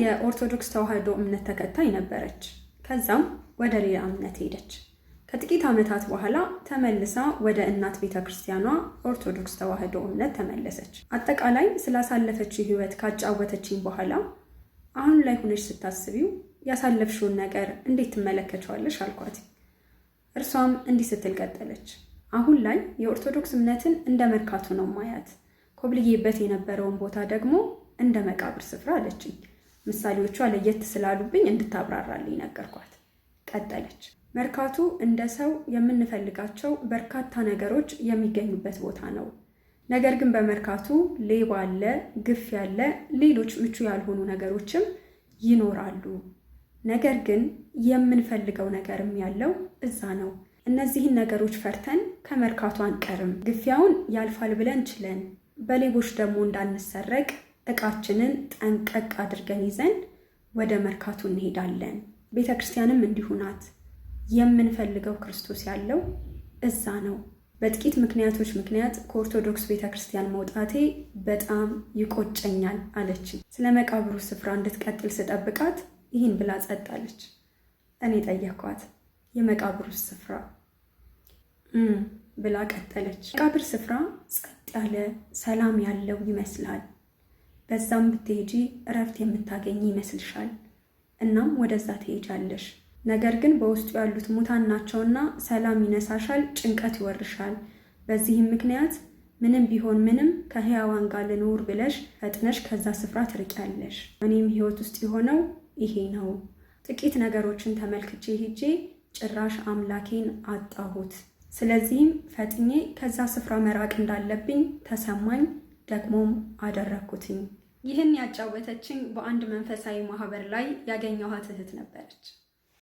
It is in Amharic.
የኦርቶዶክስ ተዋህዶ እምነት ተከታይ ነበረች። ከዛም ወደ ሌላ እምነት ሄደች። ከጥቂት ዓመታት በኋላ ተመልሳ ወደ እናት ቤተክርስቲያኗ ኦርቶዶክስ ተዋህዶ እምነት ተመለሰች። አጠቃላይ ስላሳለፈችው ህይወት ካጫወተችኝ በኋላ አሁን ላይ ሆነሽ ስታስቢው ያሳለፍሽውን ነገር እንዴት ትመለከቻለሽ አልኳት። እርሷም እንዲህ ስትል ቀጠለች። አሁን ላይ የኦርቶዶክስ እምነትን እንደ መርካቶ ነው ማያት፣ ኮብልዬበት የነበረውን ቦታ ደግሞ እንደ መቃብር ስፍራ አለችኝ። ምሳሌዎቿ ለየት ስላሉብኝ እንድታብራራልኝ ነገርኳት። ቀጠለች። መርካቶ እንደ ሰው የምንፈልጋቸው በርካታ ነገሮች የሚገኙበት ቦታ ነው። ነገር ግን በመርካቶ ሌባ አለ፣ ግፍ ያለ፣ ሌሎች ምቹ ያልሆኑ ነገሮችም ይኖራሉ። ነገር ግን የምንፈልገው ነገርም ያለው እዛ ነው። እነዚህን ነገሮች ፈርተን ከመርካቶ አንቀርም። ግፊያውን ያልፋል ብለን ችለን በሌቦች ደግሞ እንዳንሰረቅ ዕቃችንን ጠንቀቅ አድርገን ይዘን ወደ መርካቶ እንሄዳለን። ቤተክርስቲያንም እንዲሁ ናት። የምንፈልገው ክርስቶስ ያለው እዛ ነው። በጥቂት ምክንያቶች ምክንያት ከኦርቶዶክስ ቤተክርስቲያን መውጣቴ በጣም ይቆጨኛል አለችኝ። ስለ መቃብሩ ስፍራ እንድትቀጥል ስጠብቃት ይህን ብላ ጸጣለች። እኔ ጠየኳት፣ የመቃብሩ ስፍራ ብላ ቀጠለች። መቃብር ስፍራ ጸጥ ያለ ሰላም ያለው ይመስላል። በዛም ብትሄጂ እረፍት የምታገኝ ይመስልሻል። እናም ወደዛ ትሄጃለሽ። ነገር ግን በውስጡ ያሉት ሙታን ናቸውና ሰላም ይነሳሻል፣ ጭንቀት ይወርሻል። በዚህም ምክንያት ምንም ቢሆን ምንም ከሕያዋን ጋር ልኖር ብለሽ ፈጥነሽ ከዛ ስፍራ ትርቂያለሽ። እኔም ሕይወት ውስጥ የሆነው ይሄ ነው። ጥቂት ነገሮችን ተመልክቼ ሄጄ ጭራሽ አምላኬን አጣሁት። ስለዚህም ፈጥኜ ከዛ ስፍራ መራቅ እንዳለብኝ ተሰማኝ፣ ደግሞም አደረግኩትኝ። ይህን ያጫወተችኝ በአንድ መንፈሳዊ ማህበር ላይ ያገኘኋት እህት ነበረች።